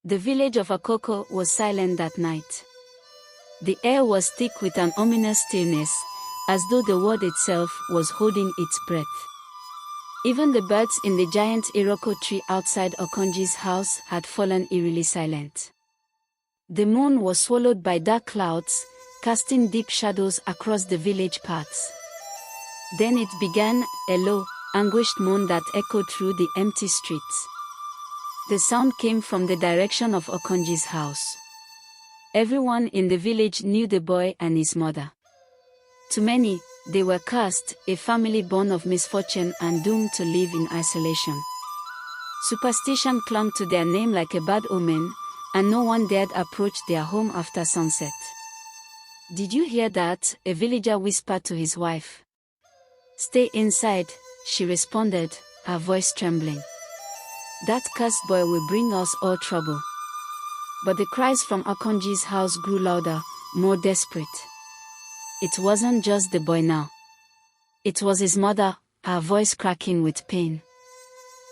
The village of Akoko was silent that night. The air was thick with an ominous stillness, as though the world itself was holding its breath. Even the birds in the giant iroko tree outside Akanji's house had fallen eerily silent. The moon was swallowed by dark clouds, casting deep shadows across the village paths. Then it began, a low, anguished moan that echoed through the empty streets. The sound came from the direction of Akanji's house. Everyone in the village knew the boy and his mother. To many, they were cursed, a family born of misfortune and doomed to live in isolation. Superstition clung to their name like a bad omen, and no one dared approach their home after sunset. "Did you hear that?" a villager whispered to his wife. "Stay inside," she responded, her voice trembling. "That cursed boy will bring us all trouble." But the cries from Akanji's house grew louder, more desperate. It wasn't just the boy now. It was his mother, her voice cracking with pain.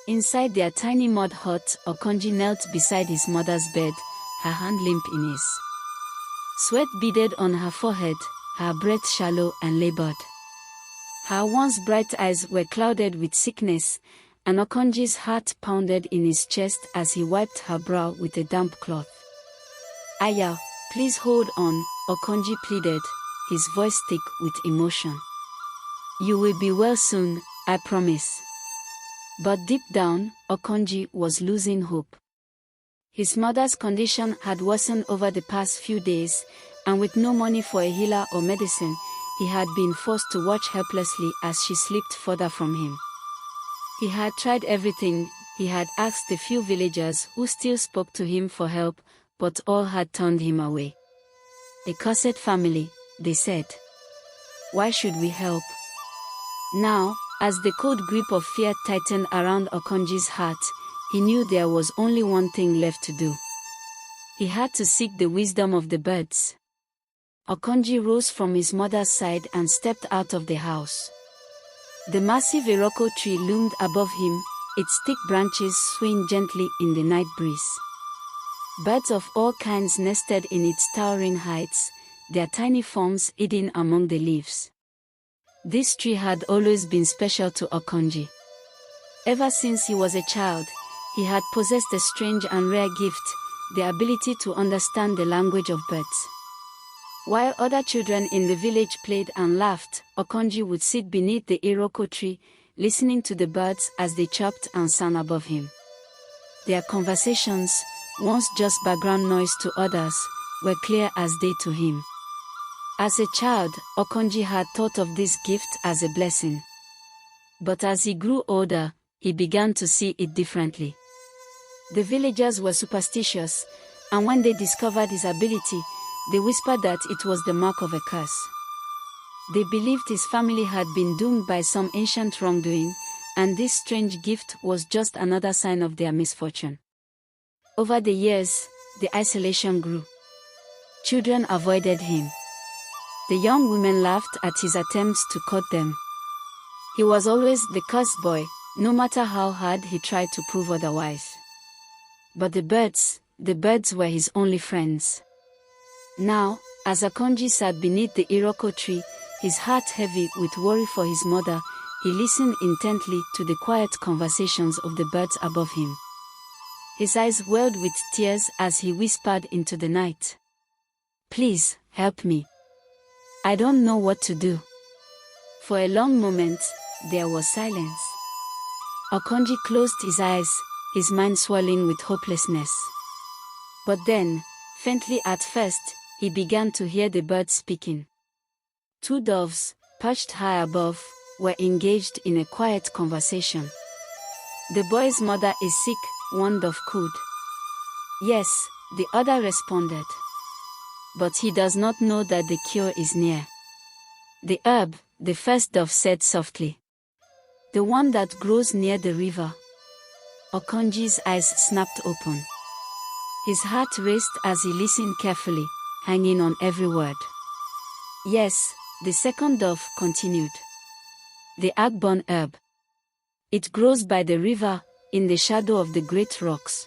Inside their tiny mud hut, Akanji knelt beside his mother's bed, her hand limp in his. Sweat beaded on her forehead, her breath shallow and labored. Her once bright eyes were clouded with sickness, and Akanji's heart pounded in his chest as he wiped her brow with a damp cloth. "Aya, please hold on," Akanji pleaded, his voice thick with emotion. "You will be well soon, I promise." But deep down, Akanji was losing hope. His mother's condition had worsened over the past few days, and with no money for a healer or medicine, he had been forced to watch helplessly as she slipped further from him. He had tried everything. He had asked a few villagers who still spoke to him for help, but all had turned him away. "A cursed family," they said. "Why should we help?" Now, as the cold grip of fear tightened around Akanji's heart, he knew there was only one thing left to do. He had to seek the wisdom of the birds. Akanji rose from his mother's side and stepped out of the house. The massive iroko tree loomed above him, its thick branches swaying gently in the night breeze. Birds of all kinds nested in its towering heights, their tiny forms hidden among the leaves. This tree had always been special to Akanji. Ever since he was a child, he had possessed a strange and rare gift, the ability to understand the language of birds. While other children in the village played and laughed, Akanji would sit beneath the iroko tree, listening to the birds as they chirped and sang above him. Their conversations, once just background noise to others, were clear as day to him. As a child, Akanji had thought of this gift as a blessing. But as he grew older, he began to see it differently. The villagers were superstitious, and when they discovered his ability, they whispered that it was the mark of a curse. They believed his family had been doomed by some ancient wrongdoing, and this strange gift was just another sign of their misfortune. Over the years, the isolation grew. Children avoided him. The young women laughed at his attempts to court them. He was always the cursed boy, no matter how hard he tried to prove otherwise. But the birds were his only friends. Now, as Akanji sat beneath the iroko tree, his heart heavy with worry for his mother, he listened intently to the quiet conversations of the birds above him. His eyes welled with tears as he whispered into the night. "Please, help me. I don't know what to do." For a long moment, there was silence. Akanji closed his eyes, his mind swirling with hopelessness. But then, faintly at first, he began to hear the birds speaking. Two doves, perched high above, were engaged in a quiet conversation. "The boy's mother is sick," one dove cooed. "Yes," the other responded. "But he does not know that the cure is near." "The herb," the first dove said softly. "The one that grows near the river." Akanji's eyes snapped open. His heart raced as he listened carefully, hanging on every word. "Yes," the second dove continued. "The agbon herb. It grows by the river, in the shadow of the great rocks."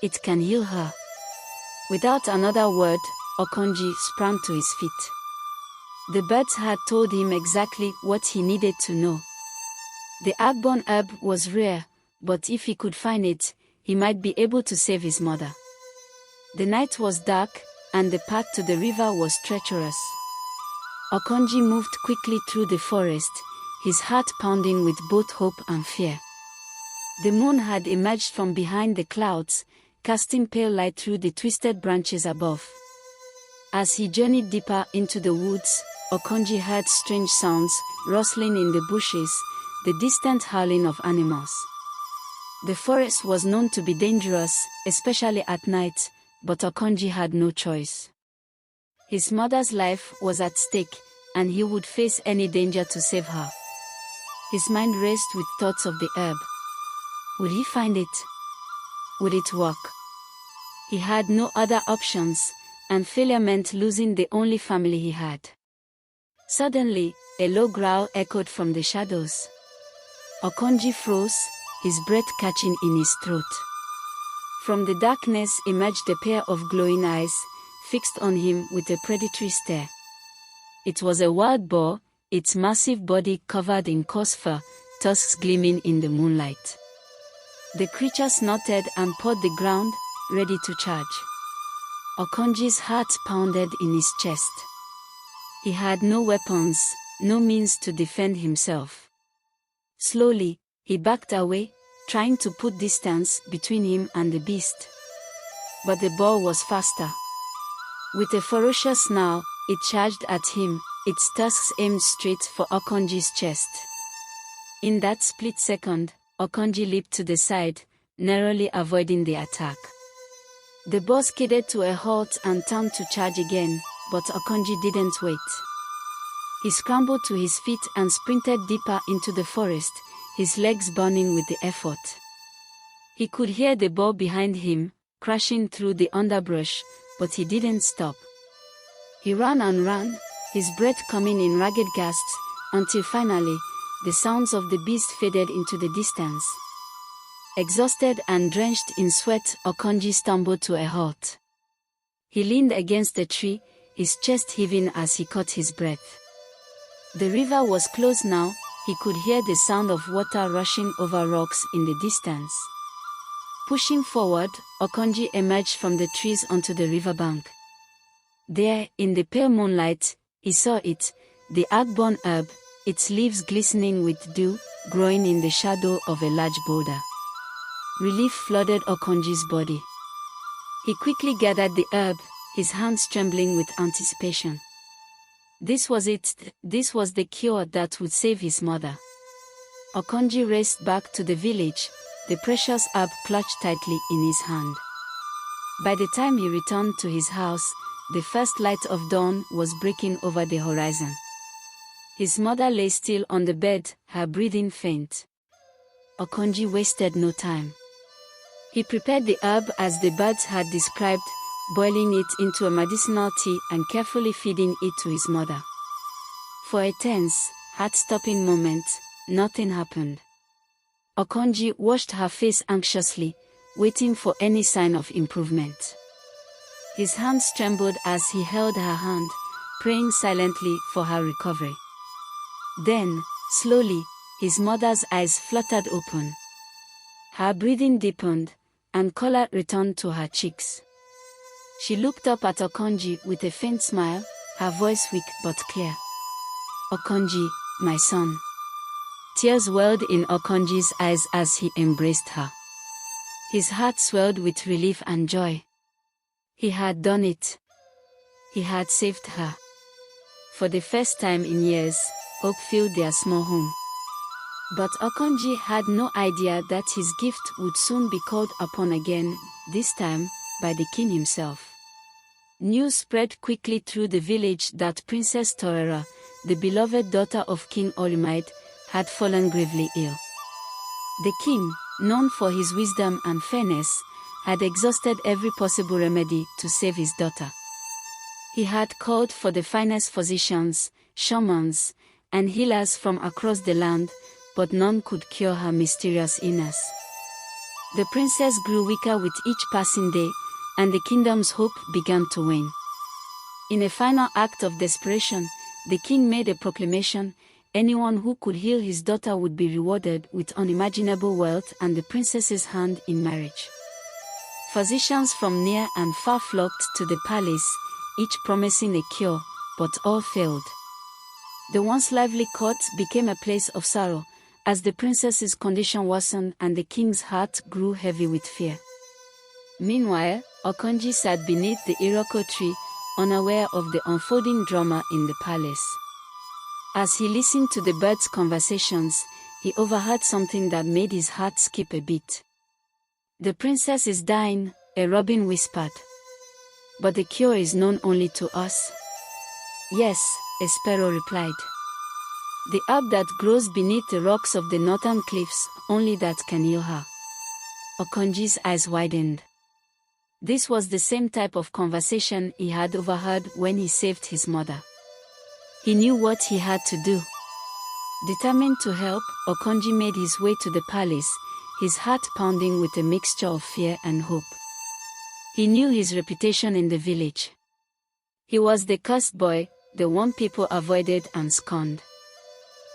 It can heal her. Without another word, Akanji sprang to his feet. The birds had told him exactly what he needed to know. The agbon herb was rare, but if he could find it, he might be able to save his mother. The night was dark, and the path to the river was treacherous. Akanji moved quickly through the forest, his heart pounding with both hope and fear. The moon had emerged from behind the clouds, casting pale light through the twisted branches above. As he journeyed deeper into the woods, Akanji heard strange sounds, rustling in the bushes, the distant howling of animals. The forest was known to be dangerous, especially at night, but Akanji had no choice. His mother's life was at stake, and he would face any danger to save her. His mind raced with thoughts of the herb. Would he find it? Would it work? He had no other options, and failure meant losing the only family he had. Suddenly, a low growl echoed from the shadows. Akanji froze, his breath catching in his throat. From the darkness emerged a pair of glowing eyes, fixed on him with a predatory stare. It was a wild boar, its massive body covered in coarse fur, tusks gleaming in the moonlight. The creature snorted and pawed the ground, ready to charge. Akanji's heart pounded in his chest. He had no weapons, no means to defend himself. Slowly, he backed away, trying to put distance between him and the beast. But the boar was faster. With a ferocious snarl, it charged at him, its tusks aimed straight for Akanji's chest. In that split second, Akanji leaped to the side, narrowly avoiding the attack. The boar skidded to a halt and turned to charge again, but Akanji didn't wait. He scrambled to his feet and sprinted deeper into the forest, his legs burning with the effort. He could hear the boar behind him, crashing through the underbrush, but he didn't stop. He ran and ran, his breath coming in ragged gasps, until finally, the sounds of the beast faded into the distance. Exhausted and drenched in sweat, Akanji stumbled to a halt. He leaned against a tree, his chest heaving as he caught his breath. The river was close now, he could hear the sound of water rushing over rocks in the distance. Pushing forward, Akanji emerged from the trees onto the riverbank. There, in the pale moonlight, he saw it, the agbon herb, its leaves glistening with dew, growing in the shadow of a large boulder. Relief flooded Akanji's body. He quickly gathered the herb, his hands trembling with anticipation. This was it, this was the cure that would save his mother. Akanji raced back to the village, the precious herb clutched tightly in his hand. By the time he returned to his house, the first light of dawn was breaking over the horizon. His mother lay still on the bed, her breathing faint. Akanji wasted no time. He prepared the herb as the birds had described, boiling it into a medicinal tea and carefully feeding it to his mother. For a tense, heart-stopping moment, nothing happened. Akanji washed her face anxiously, waiting for any sign of improvement. His hands trembled as he held her hand, praying silently for her recovery. Then, slowly, his mother's eyes fluttered open. Her breathing deepened, and color returned to her cheeks. She looked up at Akanji with a faint smile, her voice weak but clear. "Akanji, my son." Tears welled in Akanji's eyes as he embraced her. His heart swelled with relief and joy. He had done it. He had saved her. For the first time in years, hope filled their small home. But Akanji had no idea that his gift would soon be called upon again, this time, by the king himself. News spread quickly through the village that Princess Torera, the beloved daughter of King Olumide, had fallen gravely ill. The king, known for his wisdom and fairness, had exhausted every possible remedy to save his daughter. He had called for the finest physicians, shamans, and healers from across the land, but none could cure her mysterious illness. The princess grew weaker with each passing day, and the kingdom's hope began to wane. In a final act of desperation, the king made a proclamation: anyone who could heal his daughter would be rewarded with unimaginable wealth and the princess's hand in marriage. Physicians from near and far flocked to the palace, each promising a cure, but all failed. The once lively court became a place of sorrow, as the princess's condition worsened and the king's heart grew heavy with fear. Meanwhile, Akanji sat beneath the iroko tree, unaware of the unfolding drama in the palace. As he listened to the birds' conversations, he overheard something that made his heart skip a beat. "The princess is dying," a robin whispered. "But the cure is known only to us." "Yes," a sparrow replied. "The herb that grows beneath the rocks of the northern cliffs, only that can heal her." Akanji's eyes widened. This was the same type of conversation he had overheard when he saved his mother. He knew what he had to do. Determined to help, Akanji made his way to the palace, his heart pounding with a mixture of fear and hope. He knew his reputation in the village. He was the cursed boy, the one people avoided and scorned.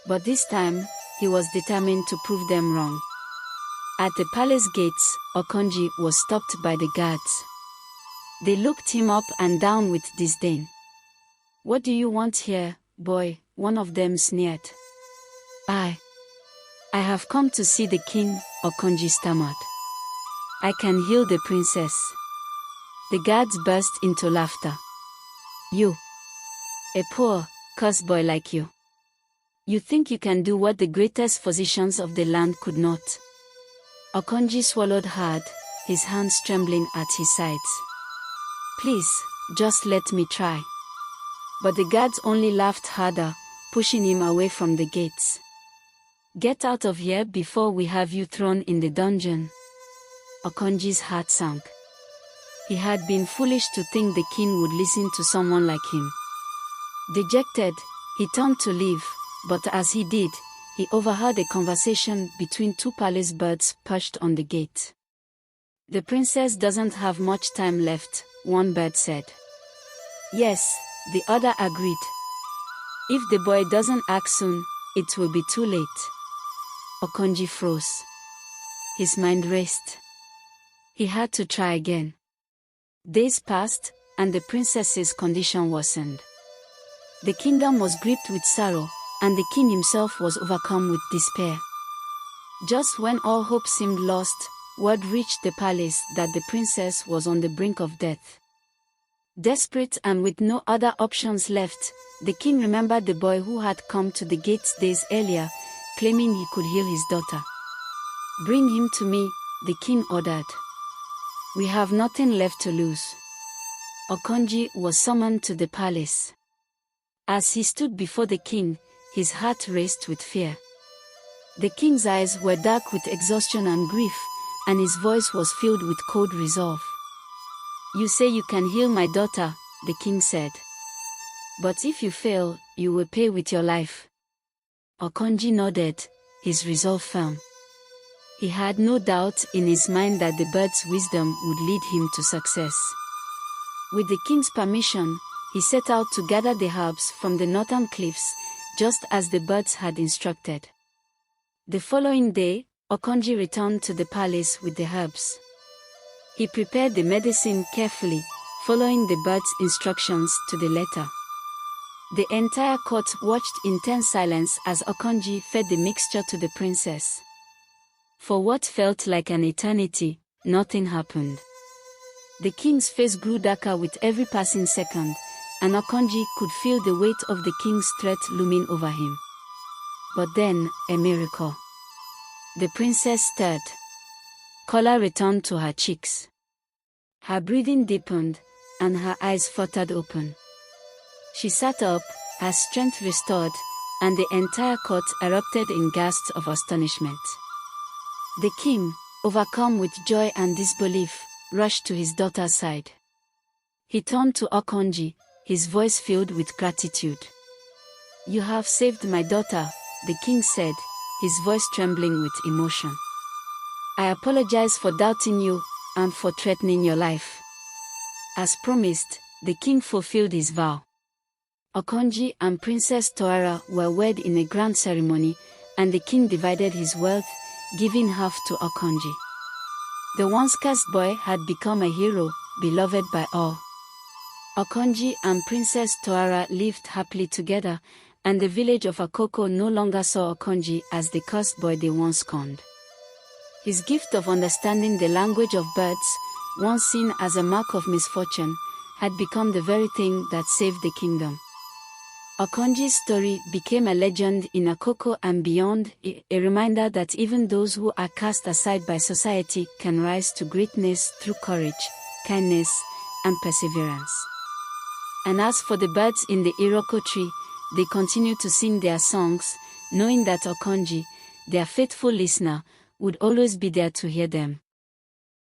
But this time, he was determined to prove them wrong. At the palace gates, Akanji was stopped by the guards. They looked him up and down with disdain. "What do you want here, boy?" one of them sneered. I have come to see the king," Akanji stammered. "I can heal the princess." The guards burst into laughter. "You, a poor, cursed boy like you. You think you can do what the greatest physicians of the land could not?" Akanji swallowed hard, his hands trembling at his sides. "Please, just let me try." But the guards only laughed harder, pushing him away from the gates. "Get out of here before we have you thrown in the dungeon." Akanji's heart sank. He had been foolish to think the king would listen to someone like him. Dejected, he turned to leave, but as he did, he overheard a conversation between two palace birds perched on the gate. "The princess doesn't have much time left," one bird said. "Yes," the other agreed. "If the boy doesn't act soon, it will be too late." Akanji froze. His mind raced. He had to try again. Days passed, and the princess's condition worsened. The kingdom was gripped with sorrow, and the king himself was overcome with despair. Just when all hope seemed lost, word reached the palace that the princess was on the brink of death. Desperate and with no other options left, the king remembered the boy who had come to the gates days earlier, claiming he could heal his daughter. "Bring him to me," the king ordered. "We have nothing left to lose." Akanji was summoned to the palace. As he stood before the king, his heart raced with fear. The king's eyes were dark with exhaustion and grief, and his voice was filled with cold resolve. "You say you can heal my daughter," the king said. "But if you fail, you will pay with your life." Akanji nodded, his resolve firm. He had no doubt in his mind that the bird's wisdom would lead him to success. With the king's permission, he set out to gather the herbs from the northern cliffs, just as the birds had instructed. The following day, Akanji returned to the palace with the herbs. He prepared the medicine carefully, following the bird's instructions to the letter. The entire court watched in tense silence as Akanji fed the mixture to the princess. For what felt like an eternity, nothing happened. The king's face grew darker with every passing second, and Akanji could feel the weight of the king's threat looming over him. But then, a miracle. The princess stirred. Color returned to her cheeks. Her breathing deepened, and her eyes fluttered open. She sat up, her strength restored, and the entire court erupted in gasps of astonishment. The king, overcome with joy and disbelief, rushed to his daughter's side. He turned to Akanji, his voice filled with gratitude. "You have saved my daughter," the king said, his voice trembling with emotion. I apologize for doubting you, and for threatening your life. As promised, the king fulfilled his vow. Akanji and Princess Torera were wed in a grand ceremony, and the king divided his wealth, giving half to Akanji. The once cursed boy had become a hero, beloved by all. Akanji and Princess Torera lived happily together, and the village of Iroko no longer saw Akanji as the cursed boy they once scorned. His gift of understanding the language of birds, once seen as a mark of misfortune, had become the very thing that saved the kingdom. Akanji's story became a legend in Iroko and beyond, a reminder that even those who are cast aside by society can rise to greatness through courage, kindness, and perseverance. And as for the birds in the iroko tree, they continue to sing their songs, knowing that Akanji, their faithful listener, would always be there to hear them.